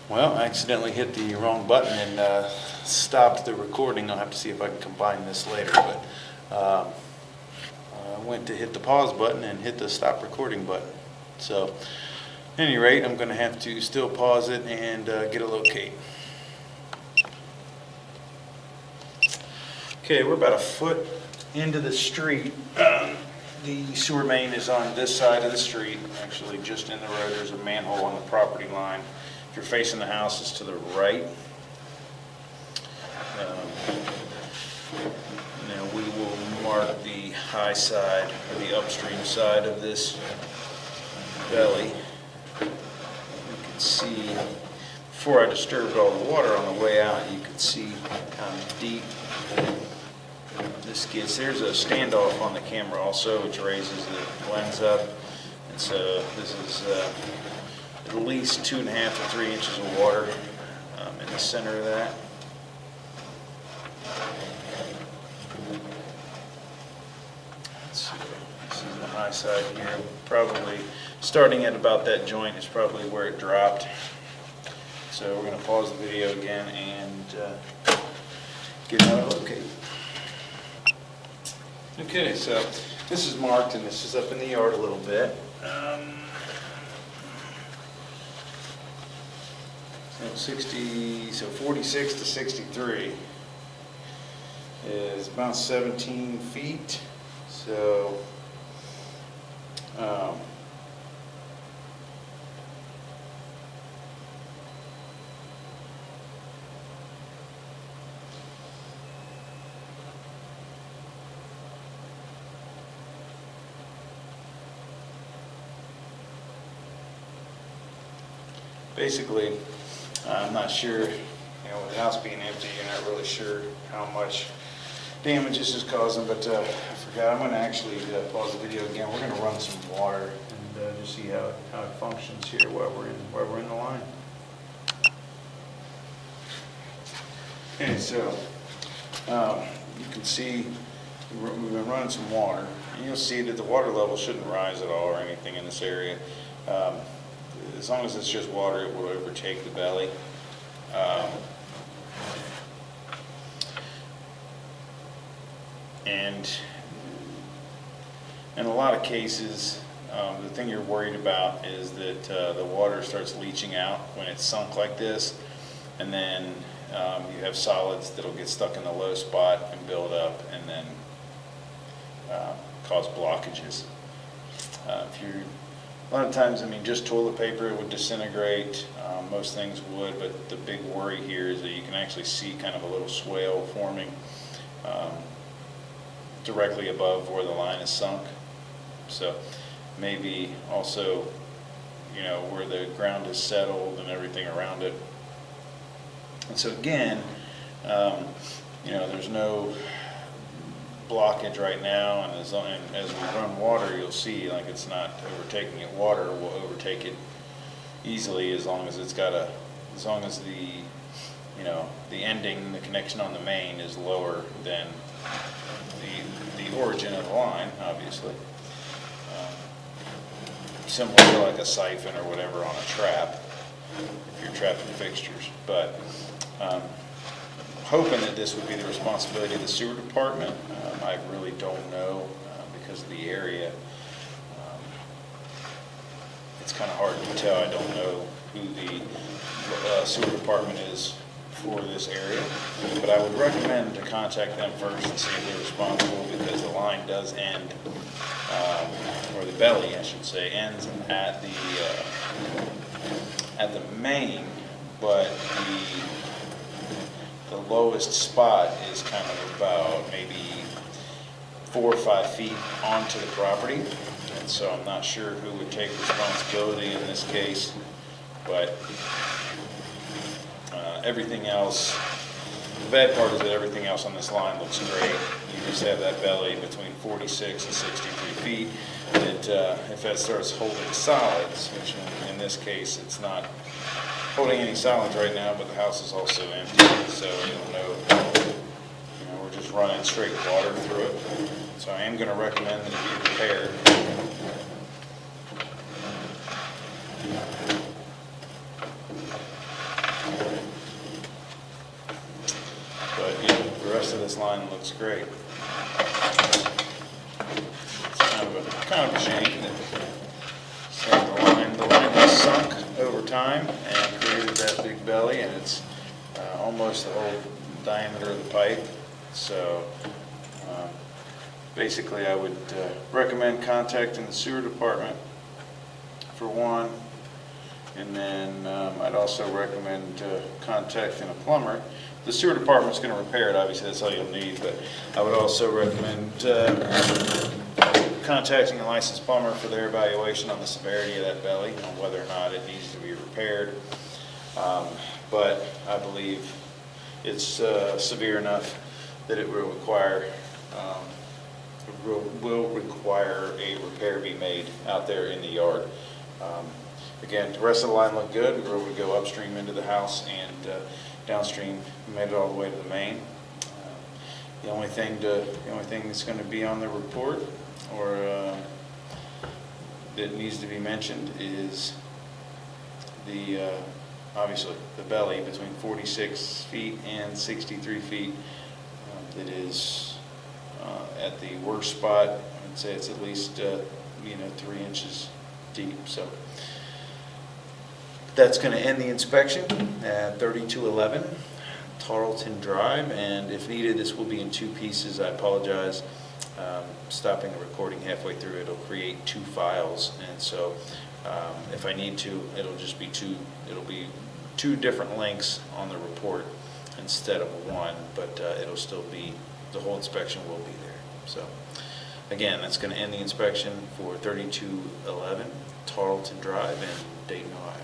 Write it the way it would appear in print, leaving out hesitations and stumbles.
Well, I accidentally hit the wrong button and stopped the recording. I'll have to see if I can combine this later, but I went to hit the pause button and hit the stop recording button. So, at any rate, I'm going to have to still pause it and get a locate. Okay, we're about a foot into the street. The sewer main is on this side of the street, actually just in the road. There's a manhole on the property line. If you're facing the house, it's to the right. Now we will mark the high side, or the upstream side of this belly. You can see, before I disturbed all the water on the way out, you can see how deep this gets. There's a standoff on the camera also, which raises the lens up. And so this is at least 2.5 to 3 inches of water in the center of that. Let's see, this is the high side here. Probably starting at about that joint is probably where it dropped. So we're going to pause the video again and get another locate. Okay, so this is marked and this is up in the yard a little bit. So 46 to 63 is about 17 feet. So basically, I'm not sure, with the house being empty, you're not really sure how much damage this is causing, but I forgot, I'm going to actually pause the video again. We're going to run some water and just see how it functions here while we're in the line. Okay, so you can see we've been running some water, and you'll see that the water level shouldn't rise at all or anything in this area. As long as it's just water, it will overtake the belly. And in a lot of cases, the thing you're worried about is that the water starts leaching out when it's sunk like this, and then you have solids that'll get stuck in the low spot and build up and then cause blockages. A lot of times, just toilet paper would disintegrate. Most things would, but the big worry here is that you can actually see kind of a little swale forming directly above where the line is sunk. So maybe also, where the ground is settled and everything around it. And so again, there's no blockage right now, and as we run water, you'll see like it's not overtaking it. Water will overtake it easily as long as the the ending, the connection on the main is lower than the origin of the line, obviously. Similar to like a siphon or whatever on a trap, if you're trapping fixtures. But hoping that this would be the responsibility of the sewer department. I really don't know because of the area. It's kind of hard to tell. I don't know who the sewer department is for this area, but I would recommend to contact them first and see if they're responsible, because the line does end, or the belly, I should say, ends at the main, but the lowest spot is kind of about maybe 4 or 5 feet onto the property, and so I'm not sure who would take responsibility in this case, but everything else, the bad part is that everything else on this line looks great. You just have that belly between 46 and 63 feet that if that starts holding solids, which in this case it's not holding any solids right now, but the house is also empty, so you'll know, we're just running straight water through it. So I am going to recommend that it be repaired. this line looks great. It's kind of a shame that the line has sunk over time and created that big belly, and it's almost the whole diameter of the pipe. So basically I would recommend contacting the sewer department for one, and then I'd also recommend contacting a plumber. The sewer department's going to repair it, obviously that's all you'll need, but I would also recommend contacting a licensed plumber for their evaluation on the severity of that belly, on whether or not it needs to be repaired. But I believe it's severe enough that it will require a repair be made out there in the yard. Again, the rest of the line looked good. We were able to go upstream into the house and downstream, made it all the way to the main. The only thing that's going to be on the report or that needs to be mentioned is the obviously the belly between 46 feet and 63 feet. That is at the worst spot. I'd say it's at least 3 inches deep. So that's going to end the inspection at 3211 Tarleton Drive, and if needed, this will be in 2 pieces. I apologize. Stopping the recording halfway through, it'll create 2 files, and so if I need to, it'll be 2 different links on the report instead of 1, but it'll still be, the whole inspection will be there. So again, that's going to end the inspection for 3211 Tarleton Drive in Dayton, Ohio.